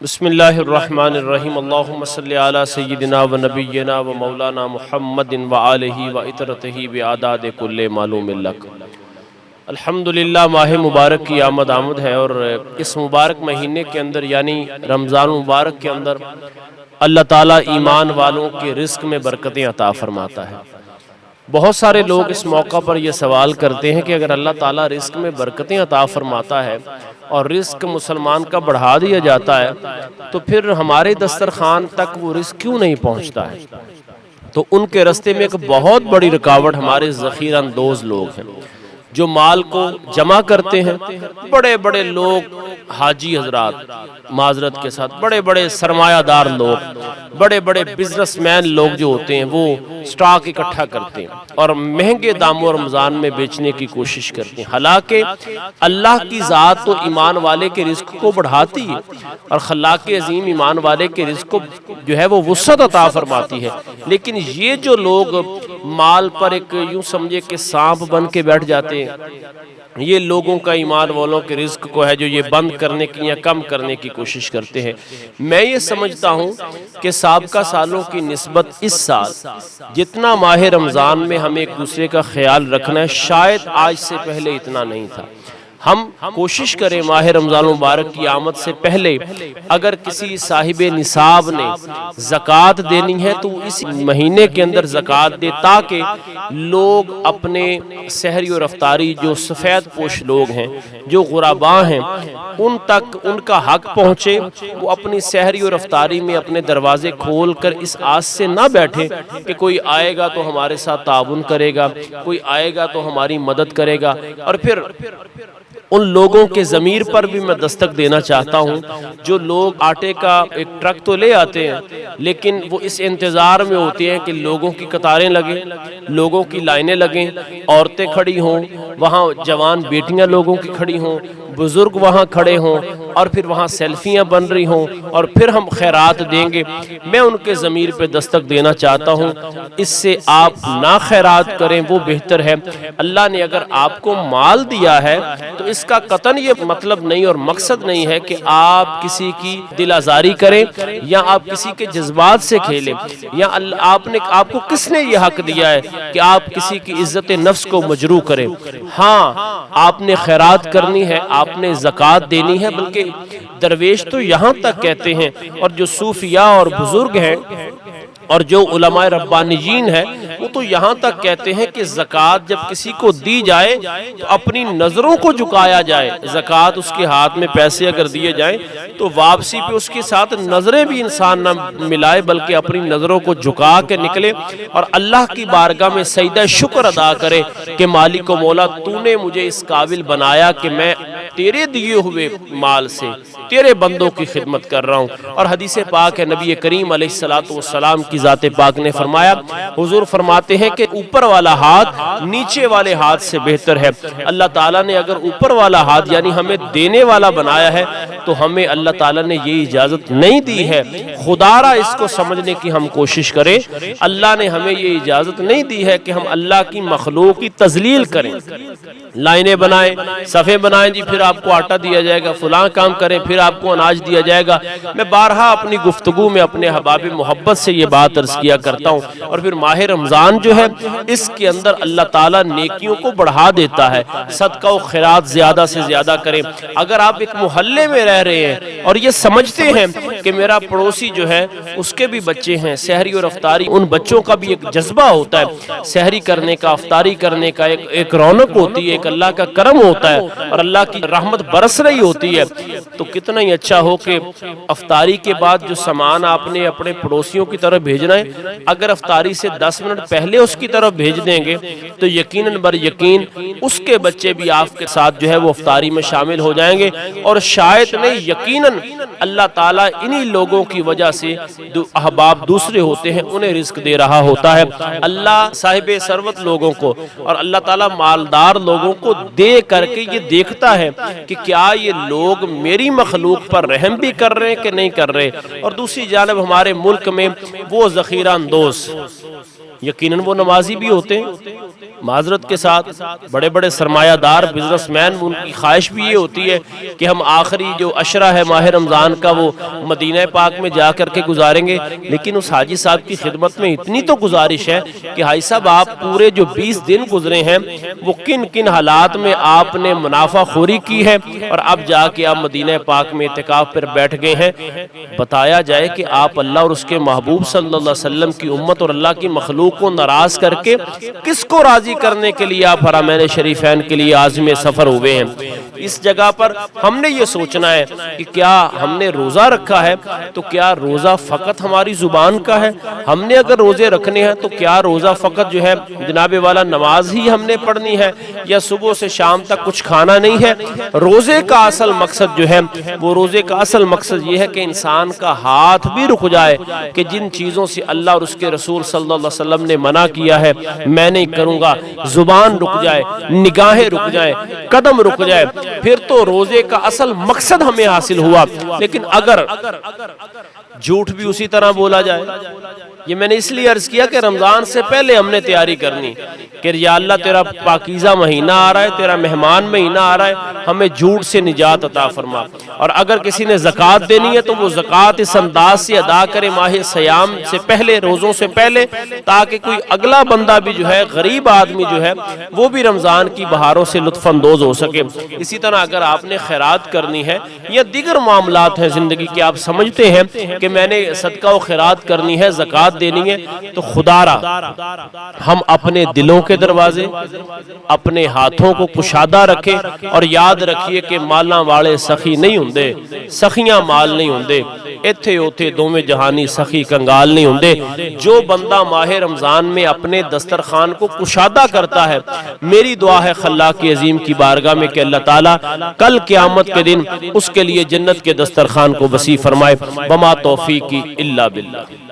بسم اللہ الرحمن الرحیم اللہم صلی علی سیدنا و نبینا و مولانا محمد و آلہ و اطرتہ بعداد کل معلوم لک۔ الحمدللہ ماہ مبارک کی آمد ہے، اور اس مبارک مہینے کے اندر یعنی رمضان مبارک کے اندر اللہ تعالیٰ ایمان والوں کے رزق میں برکتیں عطا فرماتا ہے۔ بہت سارے لوگ اس موقع پر یہ سوال کرتے ہیں کہ اگر اللہ تعالیٰ رزق میں برکتیں عطا فرماتا ہے اور رزق مسلمان کا بڑھا دیا جاتا ہے تو پھر ہمارے دسترخوان تک وہ رزق کیوں نہیں پہنچتا ہے؟ تو ان کے راستے میں ایک بہت بڑی رکاوٹ ہمارے ذخیرہ اندوز لوگ ہیں جو مال کو جمع کرتے ہیں۔ بڑے بڑے لوگ، حاجی حضرات معذرت کے ساتھ، بڑے بڑے سرمایہ دار لوگ، بڑے بڑے بزنس مین لوگ جو ہوتے ہیں وہ سٹاک اکٹھا کرتے ہیں اور مہنگے داموں رمضان میں بیچنے کی کوشش کرتے ہیں۔ حالانکہ اللہ کی ذات تو ایمان والے کے رزق کو بڑھاتی ہے اور خلاق عظیم ایمان والے کے رزق کو جو ہے وہ وسعت عطا فرماتی ہے، لیکن یہ جو لوگ مال پر ایک یوں سمجھے کہ سانپ بن کے بیٹھ جاتے ہیں، یہ لوگوں کا ایمان والوں کے رزق کو ہے جو یہ بند کرنے کی یا کم کرنے کی کوشش کرتے ہیں۔ میں یہ سمجھتا ہوں کہ سابقہ سالوں کی نسبت اس سال جتنا ماہ رمضان میں ہمیں ایک دوسرے کا خیال رکھنا ہے، شاید آج سے پہلے اتنا نہیں تھا۔ ہم کوشش کریں ماہ رمضان مبارک کی آمد سے پہلے اگر کسی صاحب نصاب نے زکوٰۃ دینی ہے تو اس مہینے کے اندر زکوٰۃ دے، تاکہ لوگ اپنے سحری اور افطاری جو سفید پوش لوگ ہیں، جو غرباء ہیں، ان تک ان کا حق پہنچے۔ وہ اپنی سحری اور افطاری میں اپنے دروازے کھول کر اس آس سے نہ بیٹھے کہ کوئی آئے گا تو ہمارے ساتھ تعاون کرے گا، کوئی آئے گا تو ہماری مدد کرے گا، اور پھر ان لوگوں کے ضمیر پر بھی میں دستک دینا چاہتا ہوں جو لوگ آٹے کا ایک ٹرک تو لے آتے ہیں لیکن وہ اس انتظار میں ہوتے ہیں کہ لوگوں کی قطاریں لگیں، لوگوں کی لائنیں لگیں، عورتیں کھڑی ہوں، وہاں جوان بیٹیاں لوگوں کی کھڑی ہوں، بزرگ وہاں کھڑے ہوں، اور پھر وہاں سیلفیاں بن رہی ہوں، اور پھر ہم خیرات دیں گے۔ میں ان کے ضمیر پہ دستک دینا چاہتا ہوں، اس سے آپ نہ خیرات کریں، وہ بہتر ہے۔ اللہ نے اگر آپ کو مال دیا ہے تو اس کا قطعاً یہ مطلب نہیں اور مقصد نہیں ہے کہ آپ کسی کی دل آزاری کریں یا آپ کسی کے جذبات سے کھیلیں، یا آپ کو کس نے یہ حق دیا ہے کہ آپ کسی کی عزت نفس کو مجروح کریں؟ ہاں، آپ نے خیرات کرنی ہے، آپ نے زکوٰۃ دینی ہے، بلکہ درویش تو یہاں تک کہتے ہیں، اور جو صوفیاء اور بزرگ ہیں اور جو علماء ربانیین ہیں وہ تو یہاں تک کہتے ہیں کہ زکوٰۃ جب کسی کو دی جائے تو اپنی نظروں کو جھکایا جائے۔ زکوٰۃ اس کے ہاتھ میں پیسے اگر دیے جائیں تو واپسی پہ اس کے ساتھ نظریں بھی انسان نہ ملائے بلکہ اپنی نظروں کو جھکا کے نکلے اور اللہ کی بارگاہ میں سجدہ شکر ادا کرے کہ مالک و مولا تو نے مجھے اس قابل بنایا کہ میں تیرے دیے ہوئے مال سے تیرے بندوں کی خدمت کر رہا ہوں۔ اور حدیث پاک ہے، نبی کریم علیہ السلام کی ذات پاک نے فرمایا، حضور فرماتے ہیں کہ اوپر والا ہاتھ نیچے والے ہاتھ سے بہتر ہے۔ اللہ تعالیٰ نے اگر اوپر والا ہاتھ یعنی ہمیں دینے والا بنایا ہے تو ہمیں اللہ تعالیٰ نے یہ اجازت نہیں دی ہے۔ خدا را اس کو سمجھنے کی ہم کوشش کریں، اللہ نے ہمیں یہ اجازت نہیں دی ہے کہ ہم اللہ کی مخلوق کی تذلیل کریں، لائنیں بنائیں، صفیں بنائیں، جی پھر آپ کو آٹا دیا جائے گا، فلاں کام کریں پھر آپ کو اناج دیا جائے گا۔ میں بارہا اپنی گفتگو میں اپنے احباب محبت سے یہ بات عرض کیا کرتا ہوں، اور پھر ماہ رمضان جو ہے اس کے اندر اللہ تعالیٰ نیکیوں کو بڑھا دیتا ہے۔ صدقہ و خیرات زیادہ سے زیادہ کریں۔ اگر آپ ایک محلے میں رہ رہے ہیں اور یہ سمجھتے ہیں کہ میرا پڑوسی جو ہے اس کے بھی بچے ہیں، سحری اور افطاری، ان بچوں کا بھی ایک جذبہ ہوتا ہے، سحری کرنے کا، افطاری کرنے کا ایک رونق ہوتی ہے، ایک اللہ کا کرم ہوتا ہے اور اللہ کی رحمت برس رہی ہوتی ہے، تو کتنا ہی اچھا ہو کہ افطاری کے بعد جو سامان آپ نے اپنے پڑوسیوں کی طرف بھیجنا ہے اگر افطاری سے 10 منٹ پہلے اس کی طرف بھیج دیں گے تو یقیناً بر یقین اس کے بچے بھی آپ کے ساتھ جو ہے وہ افطاری میں شامل ہو جائیں گے، اور شاید نہیں یقیناً اللہ تعالیٰ انہی لوگوں کی وجہ سے احباب دوسرے ہوتے ہیں انہیں رزق دے رہا ہوتا ہے۔ اللہ صاحب ثروت لوگوں کو اور اللہ تعالیٰ مالدار لوگوں کو دے کر کے یہ دیکھتا ہے کہ کیا یہ لوگ میری مخلوق پر رحم بھی کر رہے ہیں کہ نہیں کر رہے، اور دوسری جانب ہمارے ملک میں وہ ذخیرہ اندوز یقیناً وہ نمازی بھی ہوتے ہیں، معذرت کے ساتھ بڑے بڑے سرمایہ دار بزنس مین، ان کی خواہش بھی یہ ہوتی ہے کہ ہم آخری جو عشرہ ہے ماہ رمضان کا وہ مدینہ پاک میں جا کر کے گزاریں گے، لیکن اس حاجی صاحب کی خدمت میں اتنی تو گزارش ہے کہ حاجی صاحب آپ پورے جو 20 دن گزرے ہیں وہ کن کن حالات میں آپ نے منافع خوری کی ہے اور اب جا کے آپ مدینہ پاک میں اعتکاف پر بیٹھ گئے ہیں، بتایا جائے کہ آپ اللہ اور اس کے محبوب صلی اللہ علیہ وسلم کی امت اور اللہ کی مخلوق کو ناراض کر کے کس کو راضی کرنے کے لیے آپ حرمین شریفین کے لیے عازم سفر ہوئے ہیں۔ اس جگہ پر ہم نے یہ سوچنا ہے کہ کیا ہم نے روزہ رکھا ہے تو کیا روزہ فقط ہماری زبان کا ہے؟ ہم نے اگر روزے رکھنے ہیں تو کیا روزہ فقط جو ہے جناب والا نماز ہی ہم نے پڑھنی ہے، یا صبح سے شام تک کچھ کھانا نہیں ہے؟ روزے کا اصل مقصد جو ہے وہ روزے کا اصل مقصد یہ ہے کہ انسان کا ہاتھ بھی رک جائے کہ جن چیزوں سے اللہ اور اس کے رسول صلی اللہ علیہ وسلم نے منع کیا ہے میں نہیں کروں گا، زبان رک جائے، نگاہیں رک جائیں، قدم رک جائے، پھر تو روزے کا اصل مقصد ہمیں حاصل ہوا۔ لیکن اگر جھوٹ بھی اسی طرح بولا جائے، یہ میں نے اس لیے عرض کیا کہ رمضان سے پہلے ہم نے تیاری کرنی کہ یا اللہ تیرا پاکیزہ مہینہ آ رہا ہے، تیرا مہمان مہینہ آ رہا ہے، ہمیں جھوٹ سے نجات عطا فرما، اور اگر کسی نے زکوٰۃ دینی ہے تو وہ زکوٰۃ اس انداز سے ادا کرے ماہ سیام سے پہلے، روزوں سے پہلے، تاکہ کوئی اگلا بندہ بھی جو ہے، غریب آدمی جو ہے وہ بھی رمضان کی بہاروں سے لطف اندوز ہو سکے۔ اسی طرح اگر آپ نے خیرات کرنی ہے یا دیگر معاملات ہیں زندگی کے، آپ سمجھتے ہیں کہ میں نے صدقہ و خیرات کرنی ہے، زکوٰۃ دینی ہے، تو خدا را ہم اپنے دلوں کے دروازے، اپنے ہاتھوں کو کشادہ رکھیں، اور یاد رکھیے کہ مالاں واڑے سخی نہیں ہوندے، سخیاں مال نہیں ہوندے، ایتھے اوتھے دوویں جہانی سخی کنگال نہیں ہوندے۔ جو بندہ ماہ رمضان میں اپنے دسترخوان کو کشادہ کرتا ہے، میری دعا ہے خلاق عظیم کی بارگاہ میں کہ اللہ تعالیٰ کل قیامت کے دن اس کے لیے جنت کے دسترخوان کو وسیع فرمائے۔ وما توفیقی الا باللہ۔